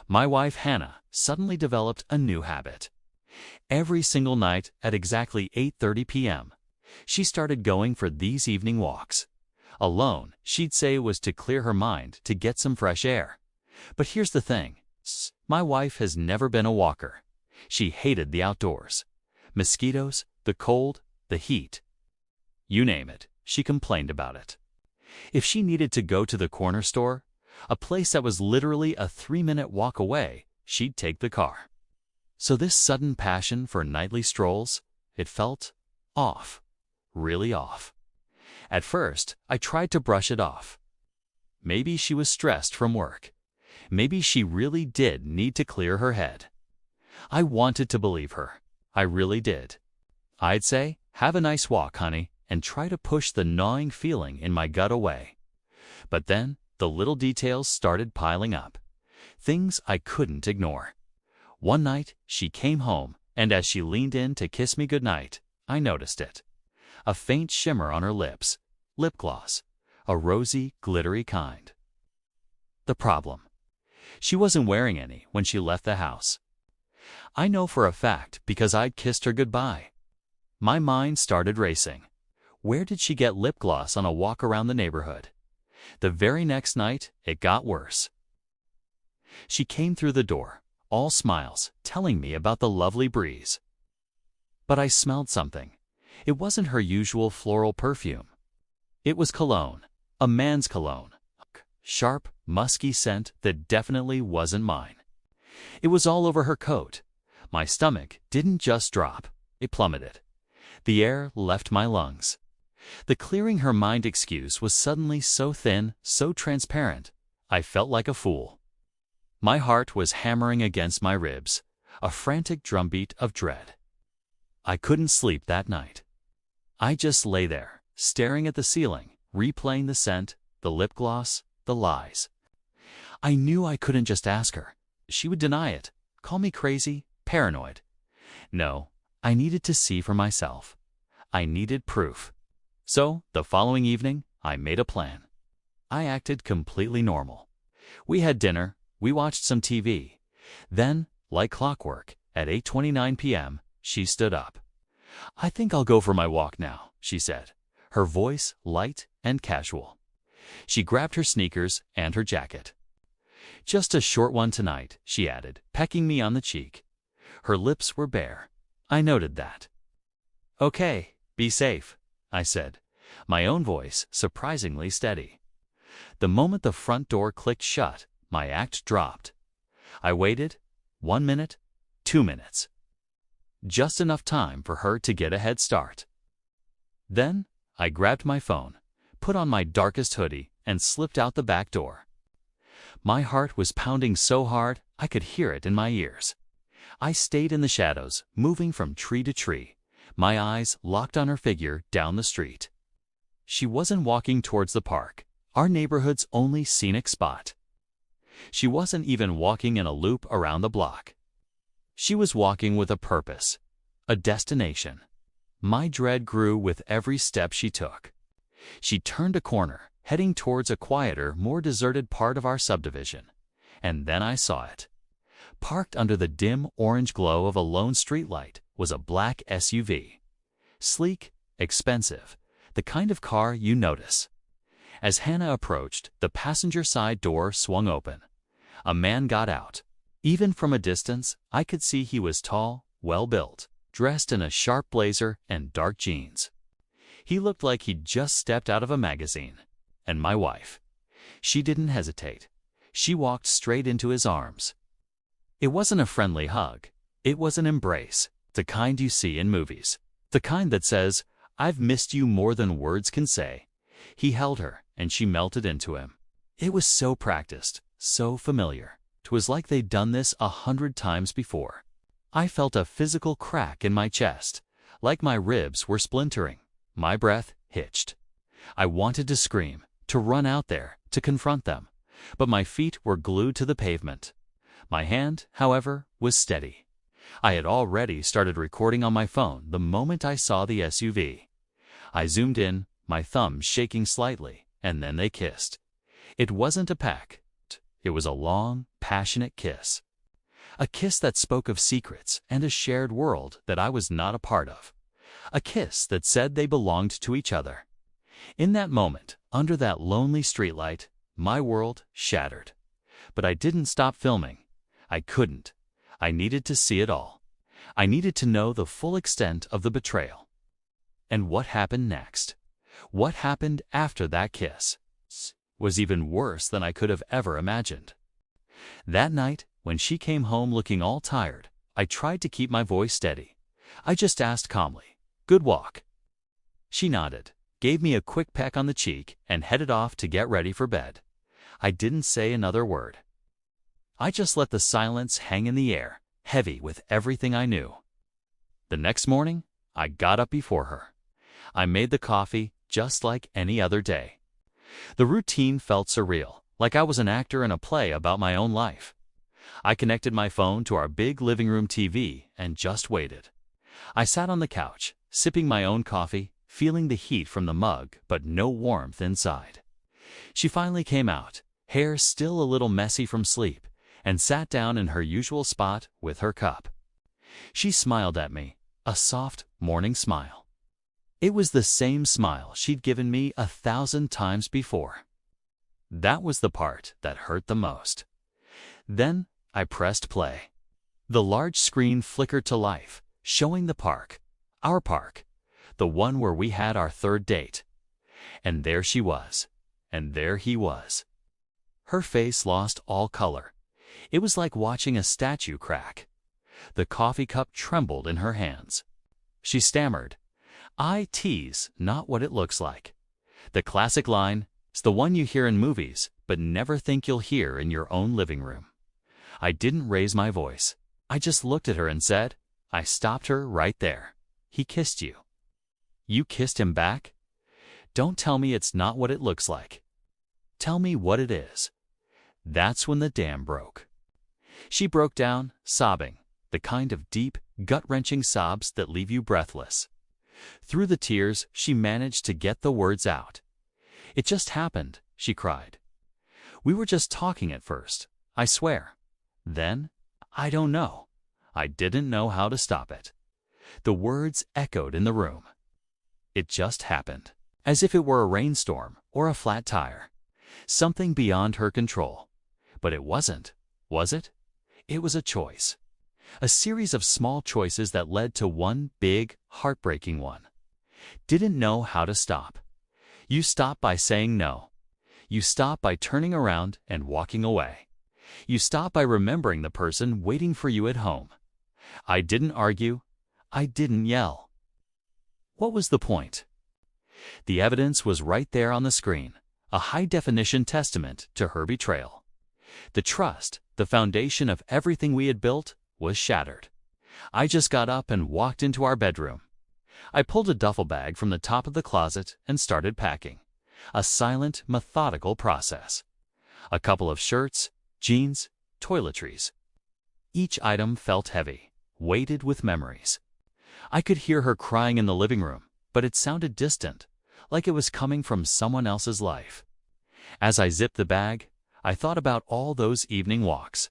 My wife, Hannah, suddenly developed a new habit. Every single night at exactly 8:30 p.m., she started going for these evening walks. Alone, she'd say it was to clear her mind, to get some fresh air. But here's the thing. My wife has never been a walker. She hated the outdoors. Mosquitoes, the cold, the heat. You name it, she complained about it. If she needed to go to the corner store, a place that was literally a 3-minute walk away, she'd take the car. So this sudden passion for nightly strolls, it felt off, really off. At first, I tried to brush it off. Maybe she was stressed from work. Maybe she really did need to clear her head. I wanted to believe her. I really did. I'd say, "Have a nice walk, honey," and try to push the gnawing feeling in my gut away. But then, the little details started piling up. Things I couldn't ignore. One night, she came home, and as she leaned in to kiss me goodnight, I noticed it. A faint shimmer on her lips, lip gloss, a rosy, glittery kind. The problem: she wasn't wearing any when she left the house. I know for a fact because I'd kissed her goodbye. My mind started racing. Where did she get lip gloss on a walk around the neighborhood? The very next night, it got worse. She came through the door, all smiles, telling me about the lovely breeze. But I smelled something. It wasn't her usual floral perfume. It was cologne, a man's cologne. Sharp, musky scent that definitely wasn't mine. It was all over her coat. My stomach didn't just drop, it plummeted. The air left my lungs. The clearing her mind excuse was suddenly so thin, so transparent, I felt like a fool. My heart was hammering against my ribs, a frantic drumbeat of dread. I couldn't sleep that night. I just lay there, staring at the ceiling, replaying the scent, the lip gloss, the lies. I knew I couldn't just ask her. She would deny it, call me crazy, paranoid. No, I needed to see for myself. I needed proof. So, the following evening, I made a plan. I acted completely normal. We had dinner, we watched some TV. Then, like clockwork, at 8:29 p.m., she stood up. "I think I'll go for my walk now," she said, her voice light and casual. She grabbed her sneakers and her jacket. "Just a short one tonight," she added, pecking me on the cheek. Her lips were bare. I noted that. "Okay, be safe," I said, my own voice surprisingly steady. The moment the front door clicked shut, my act dropped. I waited 1 minute, 2 minutes. Just enough time for her to get a head start. Then, I grabbed my phone, put on my darkest hoodie, and slipped out the back door. My heart was pounding so hard I could hear it in my ears. I stayed in the shadows, moving from tree to tree, my eyes locked on her figure down the street. She wasn't walking towards the park, our neighborhood's only scenic spot. She wasn't even walking in a loop around the block. She was walking with a purpose, a destination. My dread grew with every step she took. She turned a corner, heading towards a quieter, more deserted part of our subdivision. And then I saw it. Parked under the dim orange glow of a lone streetlight was a black SUV. Sleek, expensive, the kind of car you notice. As Hannah approached, the passenger side door swung open. A man got out. Even from a distance, I could see he was tall, well-built, dressed in a sharp blazer and dark jeans. He looked like he'd just stepped out of a magazine. And my wife. She didn't hesitate. She walked straight into his arms. It wasn't a friendly hug. It was an embrace, the kind you see in movies. The kind that says, "I've missed you more than words can say." He held her, and she melted into him. It was so practiced, so familiar. 'Twas like they'd done this 100 times before. I felt a physical crack in my chest, like my ribs were splintering. My breath hitched. I wanted to scream, to run out there, to confront them, but my feet were glued to the pavement. My hand, however, was steady. I had already started recording on my phone the moment I saw the SUV. I zoomed in, my thumbs shaking slightly, and then they kissed. It wasn't a peck. It was a long, passionate kiss. A kiss that spoke of secrets and a shared world that I was not a part of. A kiss that said they belonged to each other. In that moment, under that lonely streetlight, my world shattered. But I didn't stop filming. I couldn't. I needed to see it all. I needed to know the full extent of the betrayal. And what happened next? What happened after that kiss was even worse than I could have ever imagined. That night, when she came home looking all tired, I tried to keep my voice steady. I just asked calmly, "Good walk?" She nodded, gave me a quick peck on the cheek, and headed off to get ready for bed. I didn't say another word. I just let the silence hang in the air, heavy with everything I knew. The next morning, I got up before her. I made the coffee just like any other day. The routine felt surreal, like I was an actor in a play about my own life. I connected my phone to our big living room TV and just waited. I sat on the couch, sipping my own coffee, feeling the heat from the mug, but no warmth inside. She finally came out, hair still a little messy from sleep, and sat down in her usual spot with her cup. She smiled at me, a soft morning smile. It was the same smile she'd given me 1,000 times before. That was the part that hurt the most. Then I pressed play. The large screen flickered to life, showing the park, our park, the one where we had our third date. And there she was, and there he was. Her face lost all color. It was like watching a statue crack. The coffee cup trembled in her hands. She stammered, "I tease not what it looks like." The classic line is the one you hear in movies, but never think you'll hear in your own living room. I didn't raise my voice. I just looked at her and said, I stopped her right there. "He kissed you." "You kissed him back?" "Don't tell me it's not what it looks like. Tell me what it is." That's when the dam broke. She broke down, sobbing, the kind of deep, gut-wrenching sobs that leave you breathless. Through the tears, she managed to get the words out. "It just happened," she cried. "We were just talking at first, I swear. Then, I don't know. I didn't know how to stop it." The words echoed in the room. It just happened, as if it were a rainstorm or a flat tire. Something beyond her control. But it wasn't, was it? It was a choice. A series of small choices that led to one big, heartbreaking one. Didn't know how to stop. You stop by saying no. You stop by turning around and walking away. You stop by remembering the person waiting for you at home. I didn't argue. I didn't yell. What was the point? The evidence was right there on the screen, a high-definition testament to her betrayal. The trust, the foundation of everything we had built, was shattered. I just got up and walked into our bedroom. I pulled a duffel bag from the top of the closet and started packing. A silent, methodical process. A couple of shirts, jeans, toiletries. Each item felt heavy, weighted with memories. I could hear her crying in the living room, but it sounded distant, like it was coming from someone else's life. As I zipped the bag, I thought about all those evening walks.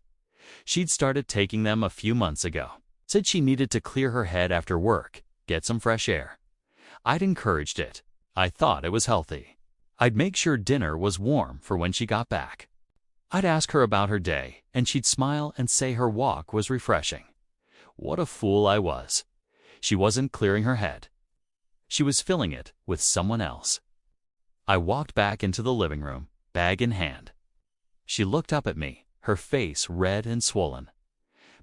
She'd started taking them a few months ago. Said she needed to clear her head after work, get some fresh air. I'd encouraged it. I thought it was healthy. I'd make sure dinner was warm for when she got back. I'd ask her about her day, and she'd smile and say her walk was refreshing. What a fool I was. She wasn't clearing her head. She was filling it with someone else. I walked back into the living room, bag in hand. She looked up at me, her face red and swollen.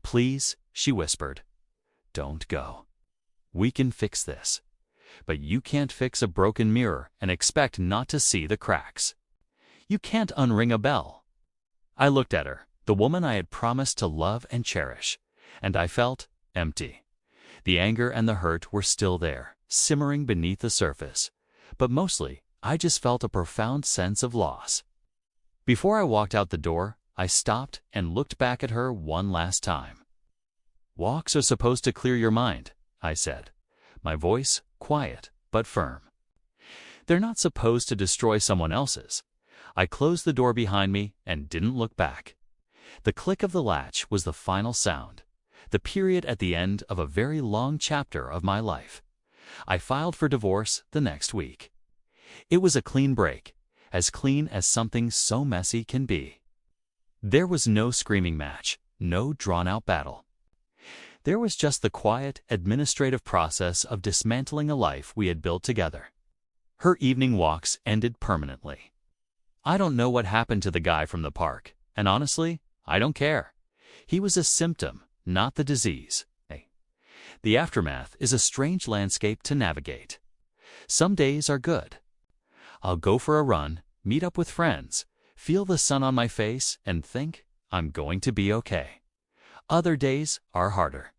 "Please," she whispered, "don't go. We can fix this. But you can't fix a broken mirror and expect not to see the cracks. You can't unring a bell." I looked at her, the woman I had promised to love and cherish, and I felt empty. The anger and the hurt were still there, simmering beneath the surface, but mostly I just felt a profound sense of loss. Before I walked out the door, I stopped and looked back at her one last time. "Walks are supposed to clear your mind," I said, my voice quiet but firm. "They're not supposed to destroy someone else's." I closed the door behind me and didn't look back. The click of the latch was the final sound, the period at the end of a very long chapter of my life. I filed for divorce the next week. It was a clean break, as clean as something so messy can be. There was no screaming match, no drawn-out battle. There was just the quiet, administrative process of dismantling a life we had built together. Her evening walks ended permanently. I don't know what happened to the guy from the park, and honestly, I don't care. He was a symptom, not the disease. The aftermath is a strange landscape to navigate. Some days are good. I'll go for a run, meet up with friends, feel the sun on my face, and think I'm going to be okay. Other days are harder.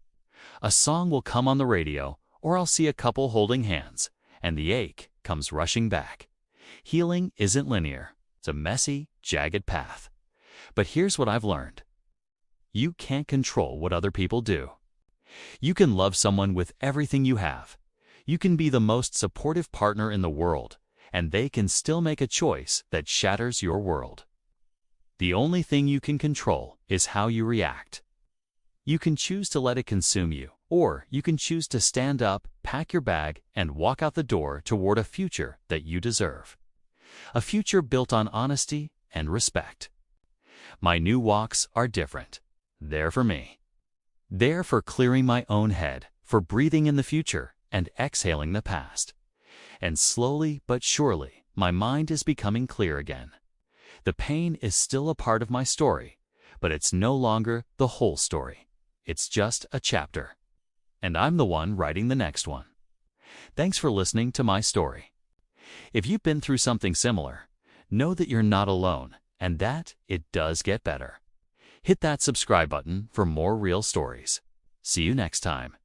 A song will come on the radio, or I'll see a couple holding hands, and the ache comes rushing back. Healing isn't linear. It's a messy, jagged path. But here's what I've learned. You can't control what other people do. You can love someone with everything you have. You can be the most supportive partner in the world, and they can still make a choice that shatters your world. The only thing you can control is how you react. You can choose to let it consume you, or you can choose to stand up, pack your bag, and walk out the door toward a future that you deserve. A future built on honesty and respect. My new walks are different. They're for me. They're for clearing my own head, for breathing in the future and exhaling the past. And slowly but surely, my mind is becoming clear again. The pain is still a part of my story, but it's no longer the whole story. It's just a chapter. And I'm the one writing the next one. Thanks for listening to my story. If you've been through something similar, know that you're not alone and that it does get better. Hit that subscribe button for more real stories. See you next time.